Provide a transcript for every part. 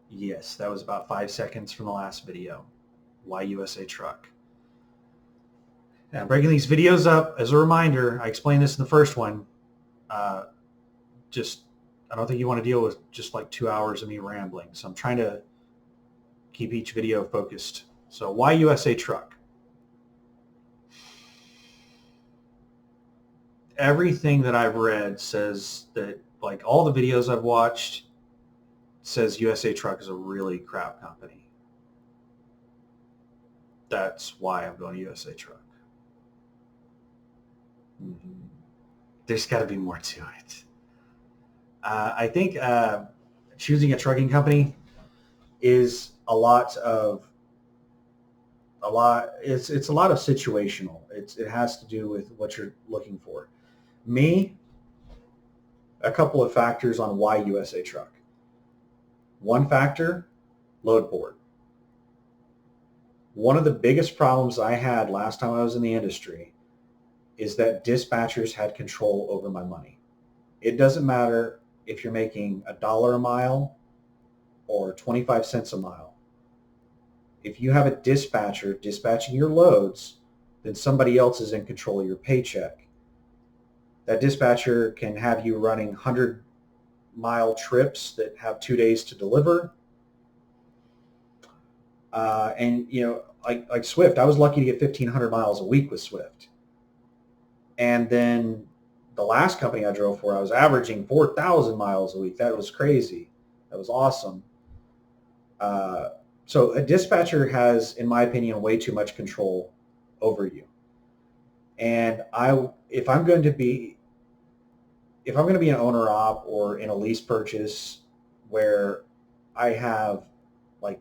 Yes, that was about 5 seconds from the last video. Why USA Truck? And I'm breaking these videos up as a reminder. I explained this in the first one. Uh, just, I don't think you want to deal with just like 2 hours of me rambling. So I'm trying to keep each video focused. So why USA Truck? Everything that I've read says that, like all the videos I've watched, says USA Truck is a really crap company. That's why I'm going to USA Truck. Mm-hmm. There's got to be more to it. I think choosing a trucking company is a lot of it's a lot of situational. It has to do with what you're looking for. Me, a couple of factors on why USA Truck. One factor, load board. One of the biggest problems I had last time I was in the industry is that dispatchers had control over my money. It doesn't matter if you're making $1 a mile or 25 cents a mile. If you have a dispatcher dispatching your loads, then somebody else is in control of your paycheck. That dispatcher can have you running 100-mile trips that have 2 days to deliver. And, like Swift, I was lucky to get 1,500 miles a week with Swift. And then the last company I drove for, I was averaging 4,000 miles a week. That was crazy. That was awesome. So a dispatcher has, in my opinion, way too much control over you. And if I'm going to be an owner op or in a lease purchase where I have like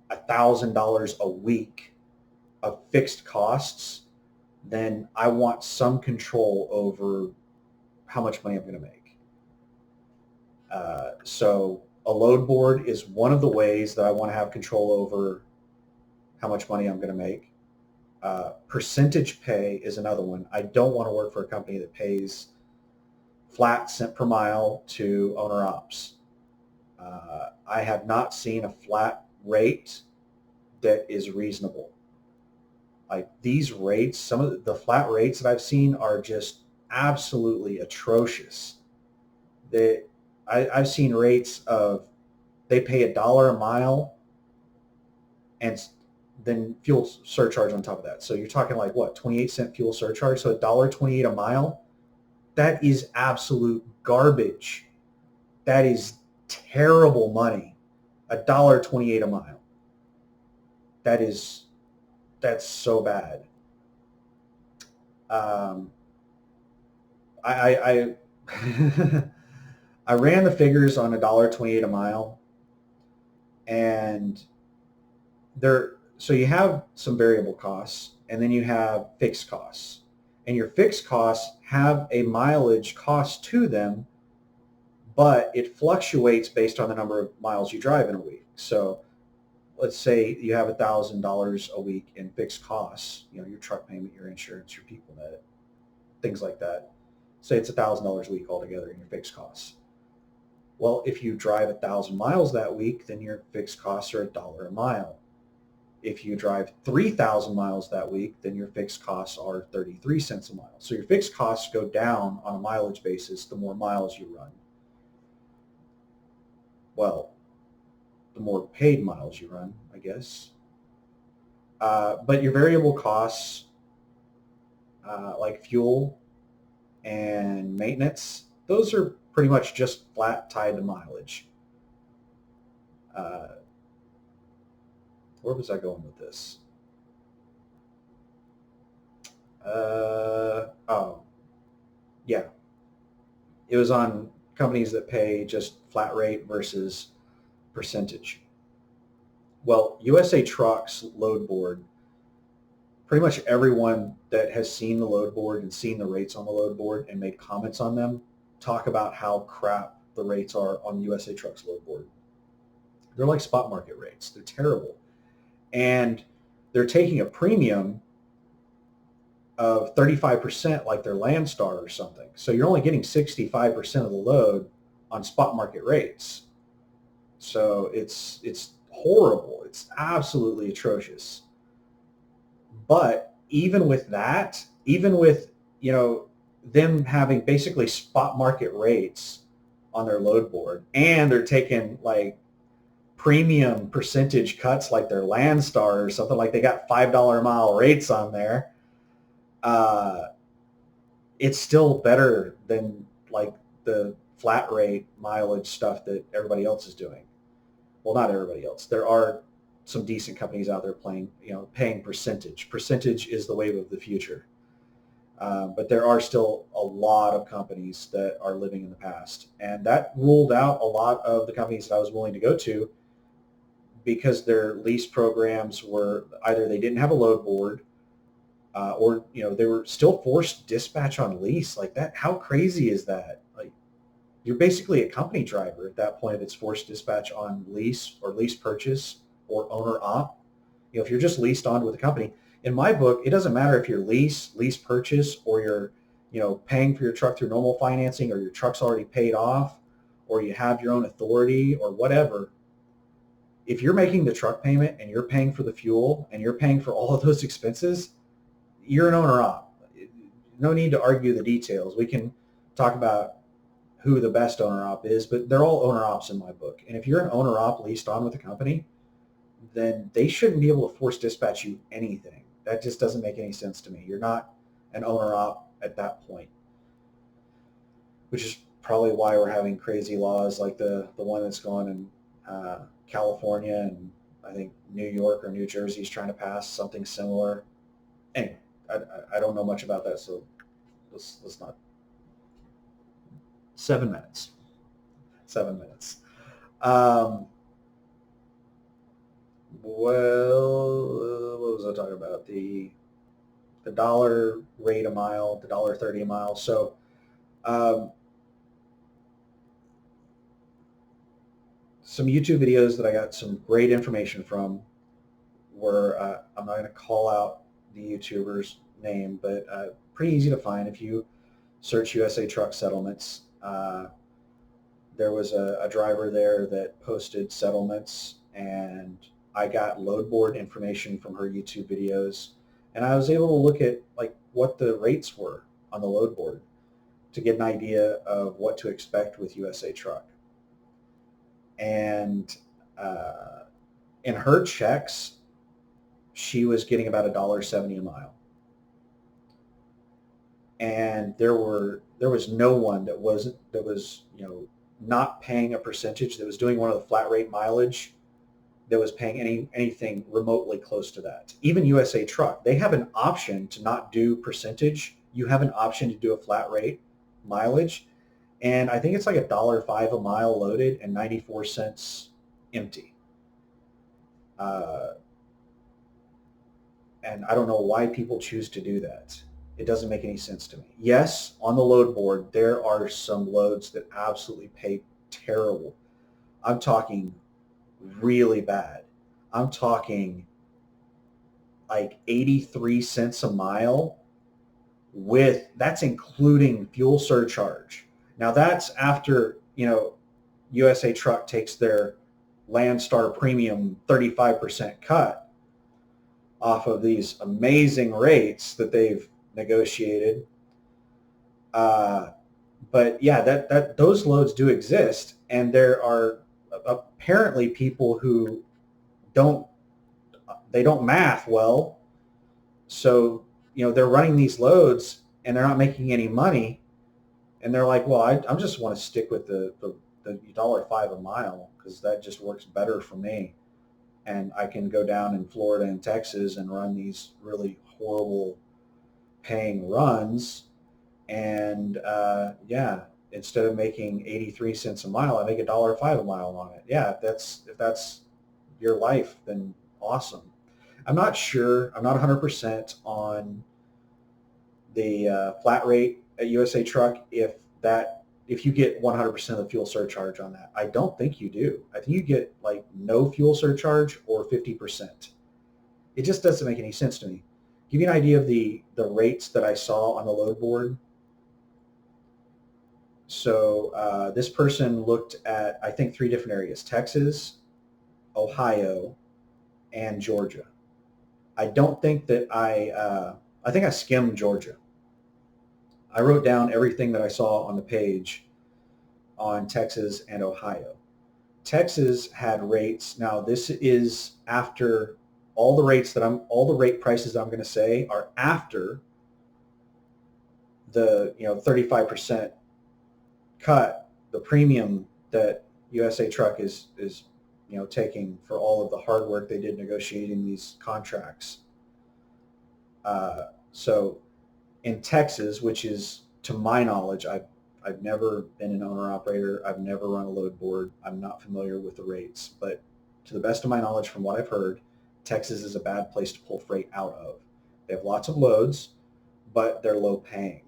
$1,000 a week of fixed costs, then I want some control over how much money I'm going to make. So a load board is one of the ways that I want to have control over how much money I'm going to make. Percentage pay is another one. I don't want to work for a company that pays flat cent per mile to owner ops. I have not seen a flat rate that is reasonable. Like these rates, some of the flat rates that I've seen are just absolutely atrocious. I've seen rates of they pay $1 a mile and then fuel surcharge on top of that. So you're talking like what, 28-cent fuel surcharge? So $1.28 a mile? That is absolute garbage. That is terrible money. $1.28 a mile. That's so bad. I I ran the figures on $1.28 a mile, and so you have some variable costs, and then you have fixed costs, and your fixed costs have a mileage cost to them, but it fluctuates based on the number of miles you drive in a week. So let's say you have $1,000 a week in fixed costs, your truck payment, your insurance, your people net, things like that. Say it's $1,000 a week altogether in your fixed costs. Well, if you drive 1,000 miles that week, then your fixed costs are $1 a mile. If you drive 3,000 miles that week, then your fixed costs are 33 cents a mile. So your fixed costs go down on a mileage basis the more miles you run. Well, the more paid miles you run, I guess. But your variable costs, like fuel and maintenance, those are pretty much just flat tied to mileage. Where was I going with this? Yeah. It was on companies that pay just flat rate versus percentage. Well, USA Truck's load board, pretty much everyone that has seen the load board and seen the rates on the load board and made comments on them talk about how crap the rates are on USA Truck's load board. They're like spot market rates. They're terrible. And they're taking a premium of 35% like their Landstar or something. So you're only getting 65% of the load on spot market rates. So it's horrible. It's absolutely atrocious. But even with that, even with, them having basically spot market rates on their load board, and they're taking like premium percentage cuts like their Landstar or something, like they got $5 a mile rates on there, uh, it's still better than like the flat rate mileage stuff that everybody else is doing. Well, not everybody else. There are some decent companies out there paying percentage. Percentage is the wave of the future. But there are still a lot of companies that are living in the past. And that ruled out a lot of the companies that I was willing to go to because their lease programs were either they didn't have a load board, or they were still forced dispatch on lease. Like that, how crazy is that? Like you're basically a company driver at that point if it's forced dispatch on lease or lease purchase or owner op. If you're just leased on with a company, in my book, it doesn't matter if you're lease purchase, or you're, paying for your truck through normal financing, or your truck's already paid off, or you have your own authority or whatever. If you're making the truck payment and you're paying for the fuel and you're paying for all of those expenses, you're an owner op. No need to argue the details. We can talk about who the best owner op is, but they're all owner ops in my book. And if you're an owner op leased on with a company, then they shouldn't be able to force dispatch you anything. That just doesn't make any sense to me. You're not an owner op at that point, which is probably why we're having crazy laws like the one that's going in California, and I think New York or New Jersey is trying to pass something similar. Anyway, I don't know much about that, so let's not. 7 minutes. 7 minutes. Um, well, what was I talking about? The dollar rate a mile, the $1.30 a mile. So um, some YouTube videos that I got some great information from were, I'm not going to call out the YouTuber's name, but pretty easy to find if you search USA Truck Settlements. There was a driver there that posted settlements, and I got load board information from her YouTube videos, and I was able to look at like what the rates were on the load board to get an idea of what to expect with USA Truck. And in her checks, she was getting about $1.70 a mile, and there was no one that was not paying a percentage, that was doing one of the flat rate mileage, that was paying anything remotely close to that. Even USA Truck, they have an option to not do percentage. You have an option to do a flat rate mileage, and I think it's like $1.05 a mile loaded and 94 cents empty. And I don't know why people choose to do that. It doesn't make any sense to me. Yes, on the load board, there are some loads that absolutely pay terrible. I'm talking really bad. I'm talking like 83 cents a mile, that's including fuel surcharge. Now that's after, USA Truck takes their Landstar premium 35% cut off of these amazing rates that they've negotiated. But yeah, that those loads do exist, and there are apparently people who don't math well. So they're running these loads and they're not making any money, and they're like, well, I just want to stick with the $1.05 a mile because that just works better for me. And I can go down in Florida and Texas and run these really horrible paying runs. And yeah, instead of making 83 cents a mile, I make $1.05 a mile on it. Yeah, if that's your life, then awesome. I'm not sure. I'm not 100% on the flat rate at USA Truck if you get 100% of the fuel surcharge on that. I don't think you do. I think you get like no fuel surcharge or 50%. It just doesn't make any sense to me. Give you an idea of the rates that I saw on the load board. So this person looked at, I think, 3 different areas: Texas, Ohio, and Georgia. I don't think that I think I skimmed Georgia. I wrote down everything that I saw on the page on Texas and Ohio. Texas had rates. Now this is after all the rate prices I'm going to say are after the 35% cut, the premium that USA Truck is taking for all of the hard work they did negotiating these contracts. So in Texas, which is, to my knowledge, I've never been an owner operator. I've never run a load board. I'm not familiar with the rates, but to the best of my knowledge, from what I've heard, Texas is a bad place to pull freight out of. They have lots of loads, but they're low paying.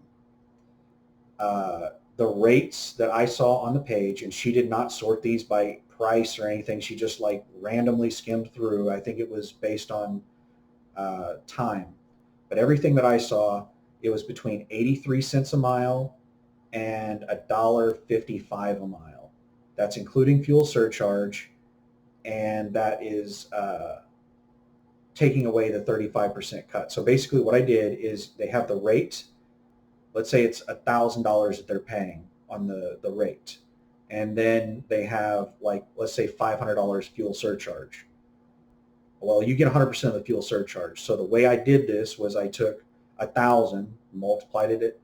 The rates that I saw on the page, and she did not sort these by price or anything. She just like randomly skimmed through. I think it was based on time, but everything that I saw, it was between 83 cents a mile and $1.55 a mile. That's including fuel surcharge, and that is taking away the 35% cut. So basically what I did is they have the rate. Let's say it's $1,000 that they're paying on the rate. And then they have, like, let's say $500 fuel surcharge. Well, you get 100% of the fuel surcharge. So the way I did this was I took 1,000, multiplied it,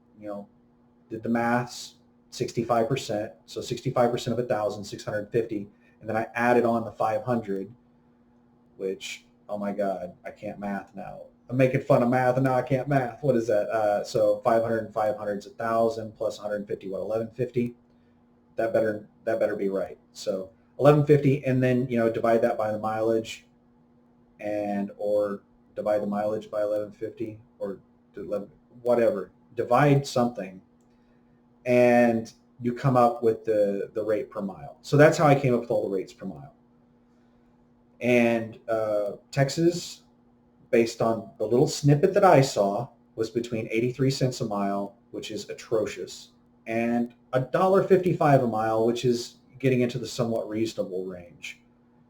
did the maths, 65%. So 65% of 1,000, 650. And then I added on the 500, which, oh my God, I can't math now. I'm making fun of math and now I can't math. What is that? So 500 and 500 is 1,000 plus 150, what, 1150? That better be right. So 1150, and then divide that by the mileage, or divide the mileage by 1150, or whatever. Divide something, and you come up with the rate per mile. So that's how I came up with all the rates per mile. And Texas, based on the little snippet that I saw, was between 83 cents a mile, which is atrocious, and $1.55 a mile, which is getting into the somewhat reasonable range.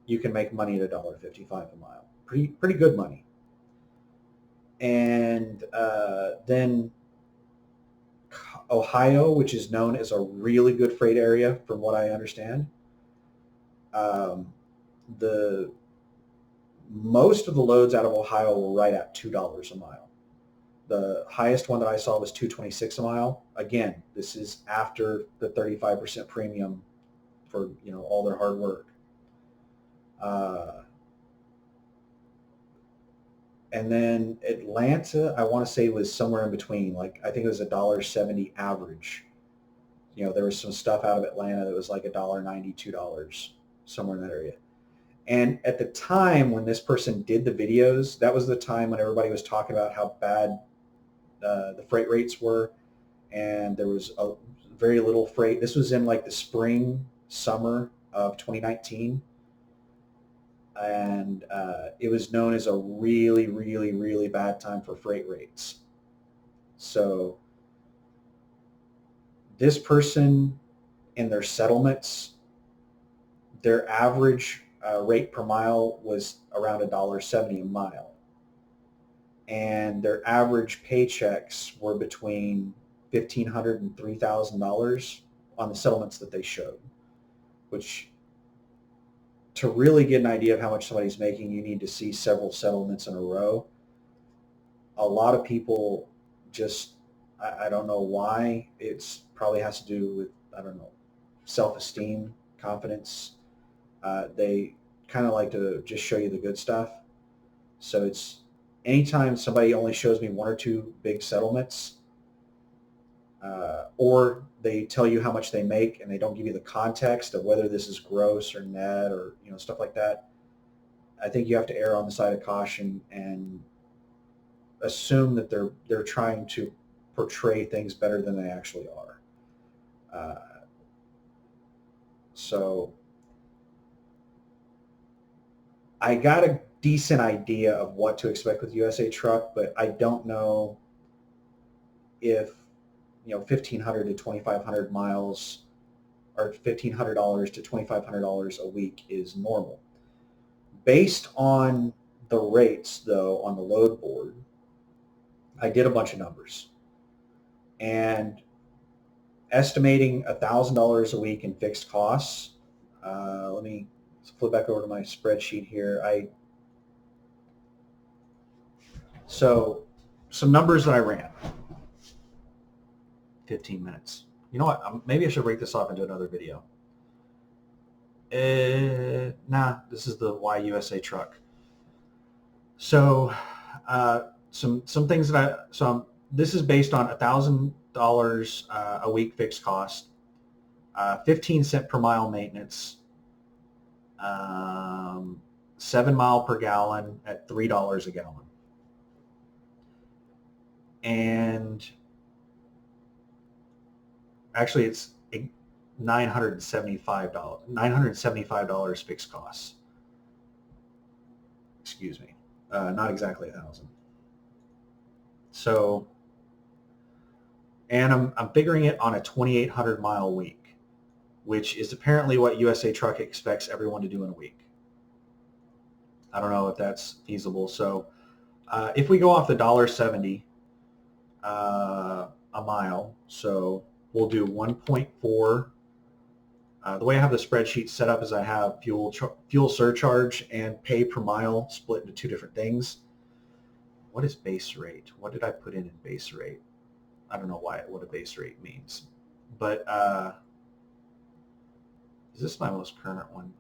You can make money at $1.55 a mile. Pretty good money. And then Ohio, which is known as a really good freight area, from what I understand. The most of the loads out of Ohio were right at $2 a mile. The highest one that I saw was $2.26 a mile. Again, this is after the 35% premium for all their hard work. And then Atlanta, I want to say, was somewhere in between. Like, I think it was $1.70 average. There was some stuff out of Atlanta that was like $1.90, $2, somewhere in that area. And at the time when this person did the videos, that was the time when everybody was talking about how bad the freight rates were, and there was very little freight. This was in like the spring, summer of 2019. And it was known as a really, really, really bad time for freight rates. So this person, in their settlements, their average rate per mile was around $1.70 a mile. And their average paychecks were between $1,500 and $3,000 on the settlements that they showed, which, to really get an idea of how much somebody's making, you need to see several settlements in a row. A lot of people just, I don't know why, it's probably has to do with, I don't know, self-esteem, confidence. They kind of like to just show you the good stuff. So it's, anytime somebody only shows me 1 or 2 big settlements, or they tell you how much they make and they don't give you the context of whether this is gross or net, or stuff like that, I think you have to err on the side of caution and assume that they're trying to portray things better than they actually are. So I got a decent idea of what to expect with USA Truck, but I don't know if $1,500 to 2,500 miles, or $1,500 to $2,500 a week is normal. Based on the rates, though, on the load board, I did a bunch of numbers, and estimating $1,000 a week in fixed costs. Let me flip back over to my spreadsheet here. So some numbers that I ran. 15 minutes. You know what? Maybe I should break this off into another video. Nah, this is the Why USA truck. So some things that this is based on $1,000 a week fixed cost, 15 cent per mile maintenance, 7 mile per gallon at $3 a gallon. And actually it's $975 fixed costs. Excuse me. Not exactly 1,000. So, and I'm figuring it on a 2,800 mile week, which is apparently what USA Truck expects everyone to do in a week. I don't know if that's feasible. So if we go off the $1.70 a mile, so we'll do 1.4. The way I have the spreadsheet set up is I have fuel surcharge and pay per mile split into two different things. What is base rate? What did I put in base rate? I don't know what a base rate means. But is this my most current one?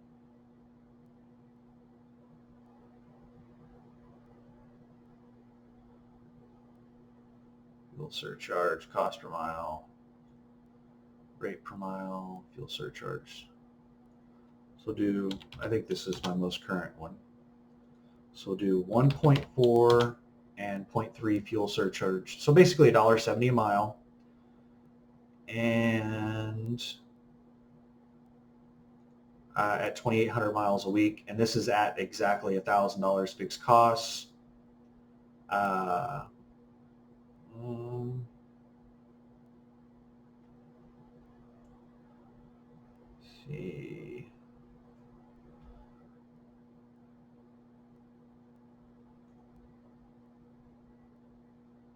Fuel surcharge, cost per mile, rate per mile, fuel surcharge. So I think this is my most current one. So we'll do 1.4 and 0.3 fuel surcharge. So basically $1.70 a mile. And at 2,800 miles a week. And this is at exactly $1,000 fixed costs. See.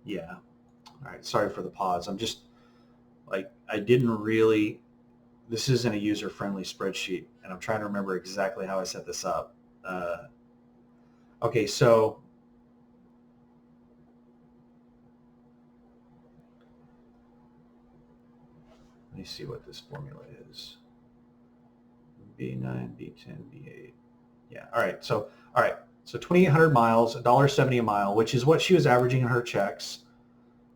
Yeah. All right. Sorry for the pause. I'm just I didn't really, this isn't a user-friendly spreadsheet, and I'm trying to remember exactly how I set this up. Okay. So let me see what this formula is. B9, B10, B8. Yeah. All right. So 2,800 miles, $1.70 a mile, which is what she was averaging in her checks.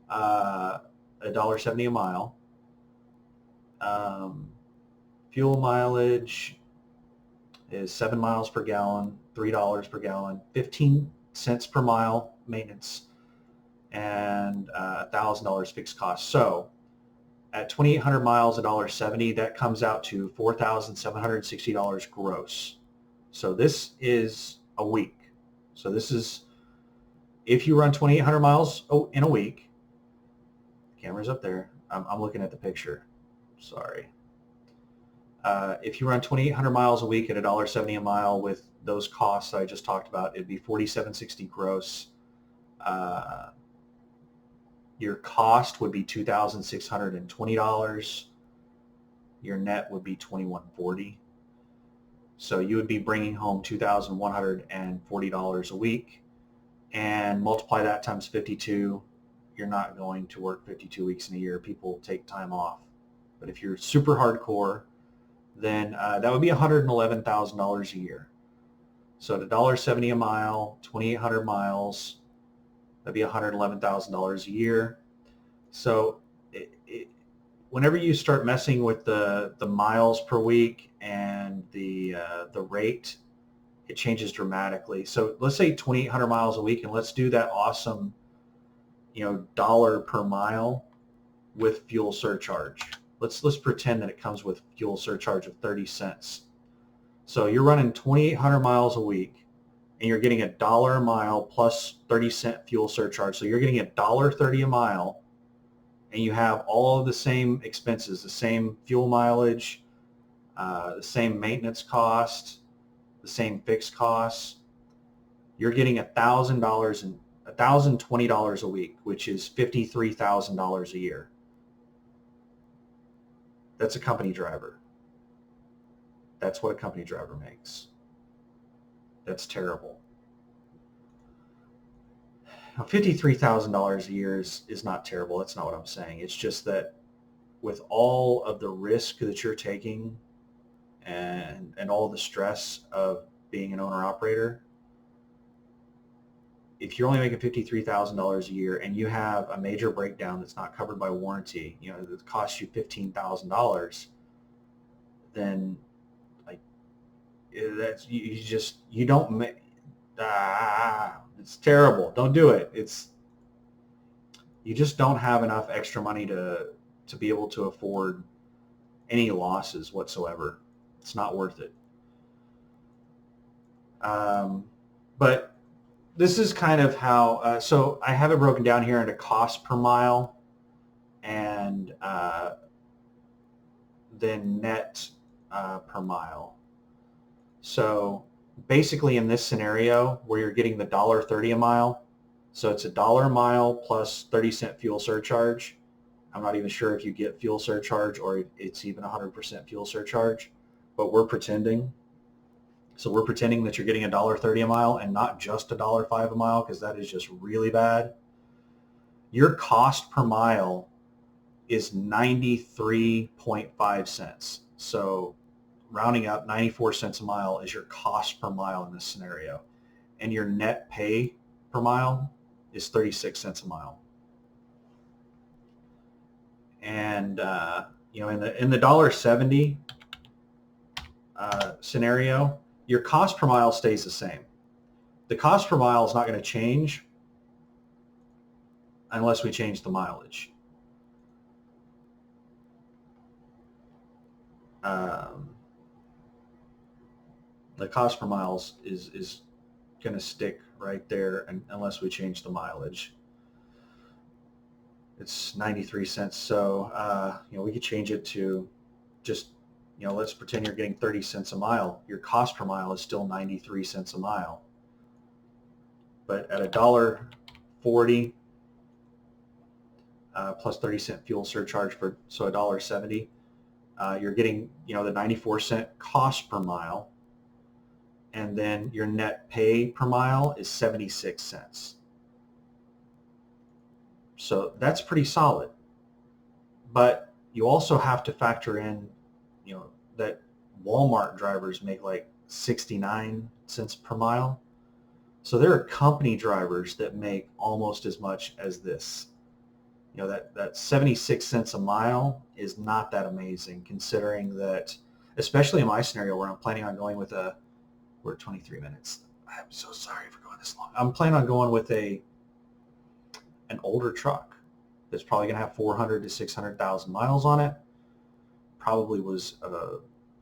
$1.70 a mile. Fuel mileage is 7 miles per gallon, $3 per gallon, 15 cents per mile maintenance, and $1,000 fixed cost. So at 2,800 miles, $1.70, that comes out to $4,760 gross. So this is a week. So this is, if you run 2,800 miles in a week, camera's up there. I'm looking at the picture. Sorry. If you run 2,800 miles a week at $1.70 a mile with those costs I just talked about, it'd be $4,760 gross. Your cost would be $2,620. Your net would be $2,140. So you would be bringing home $2,140 a week, and multiply that times 52. You're not going to work 52 weeks in a year. People take time off. But if you're super hardcore, then that would be $111,000 a year. So at $1.70 a mile, 2,800 miles, that'd be $111,000 a year. So whenever you start messing with the miles per week and the rate, it changes dramatically. So let's say 2,800 miles a week, and let's do that awesome, dollar per mile with fuel surcharge. Let's pretend that it comes with fuel surcharge of 30 cents. So you're running 2,800 miles a week, and you're getting $1 a mile plus 30-cent fuel surcharge. So you're getting $1.30 a mile and you have all of the same expenses, the same fuel mileage, the same maintenance cost, the same fixed costs, you're getting $1,000 and $1,020 a week, which is $53,000 a year. That's a company driver. That's what a company driver makes. That's terrible. Now, $53,000 a year is not terrible. That's not what I'm saying. It's just that with all of the risk that you're taking and all the stress of being an owner-operator, if you're only making $53,000 a year and you have a major breakdown that's not covered by warranty, that costs you $15,000, then like that's you don't make. It's terrible. Don't do it. You just don't have enough extra money to be able to afford any losses whatsoever. It's not worth it. But this is kind of how, so I have it broken down here into cost per mile and then net per mile. So basically in this scenario where you're getting the $1.30 a mile, so it's $1 a mile plus 30-cent fuel surcharge. I'm not even sure if you get fuel surcharge or if it's even 100% fuel surcharge, but we're pretending. So we're pretending that you're getting $1.30 a mile and not just $1.05 a mile, because that is just really bad. Your cost per mile is 93.5 cents. So rounding up, 94 cents a mile is your cost per mile in this scenario. And your net pay per mile is 36 cents a mile. And in the $1.70 scenario, your cost per mile stays the same. The cost per mile is not going to change unless we change the mileage. The cost per mile is going to stick right there unless we change the mileage. It's 93 cents. So, we could change it to just, let's pretend you're getting 30 cents a mile. Your cost per mile is still 93 cents a mile. But at $1.40 plus 30-cent fuel surcharge so $1.70, you're getting, the 94-cent cost per mile. And then your net pay per mile is 76 cents. So that's pretty solid. But you also have to factor in, that Walmart drivers make like 69 cents per mile. So there are company drivers that make almost as much as this. That 76 cents a mile is not that amazing, considering that, especially in my scenario where I'm planning on going with we're at 23 minutes. I'm so sorry for going this long. I'm planning on going with an older truck that's probably going to have 400 to 600,000 miles on it. Probably was a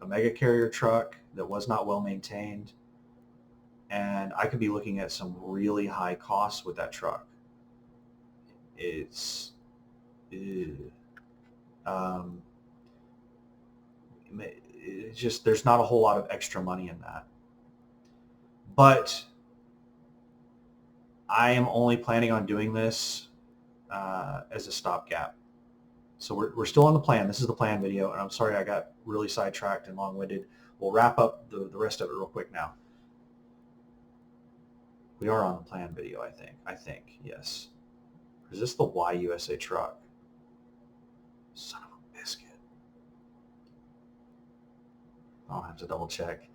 mega carrier truck that was not well maintained. And I could be looking at some really high costs with that truck. It's just, there's not a whole lot of extra money in that. But I am only planning on doing this as a stopgap. So we're still on the plan. This is the plan video, and I'm sorry I got really sidetracked and long-winded. We'll wrap up the rest of it real quick now. We are on the plan video, I think, yes. Is this the YUSA truck? Son of a biscuit. I'll have to double check.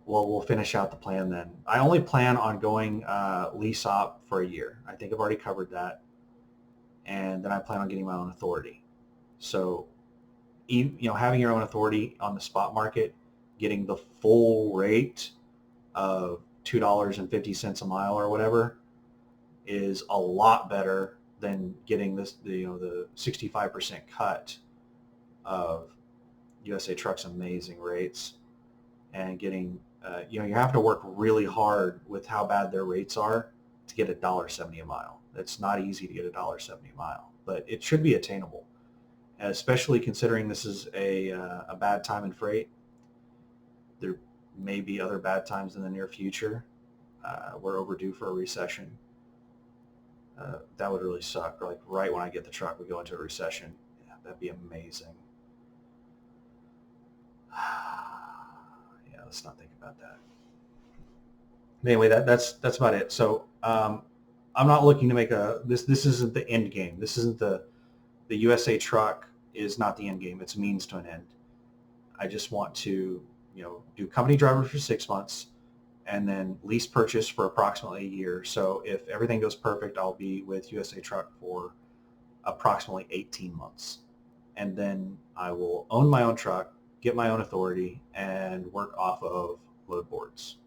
Well, we'll finish out the plan then. I only plan on going lease op for a year. I think I've already covered that. And then I plan on getting my own authority. So, having your own authority on the spot market, getting the full rate of $2.50 a mile or whatever, is a lot better than getting the 65% cut of USA Truck's amazing rates and getting, you have to work really hard with how bad their rates are to get $1.70 a mile. It's not easy to get $1.70 a mile. but it should be attainable, especially considering this is a bad time in freight. There may be other bad times in the near future. We're overdue for a recession. That would really suck. Like right when I get the truck, we go into a recession. Yeah, that'd be amazing. Yeah, let's not think about that. Anyway, that's about it. So I'm not looking to make this isn't the end game. This isn't the USA truck is not the end game. It's a means to an end. I just want to, do company drivers for 6 months and then lease purchase for approximately a year. So if everything goes perfect, I'll be with USA Truck for approximately 18 months. And then I will own my own truck, get my own authority, and work off of load boards.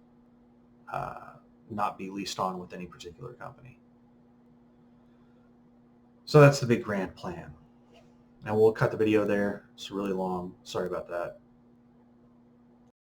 Not be leased on with any particular company. So that's the big grand plan. And we'll cut the video there. It's really long. Sorry about that.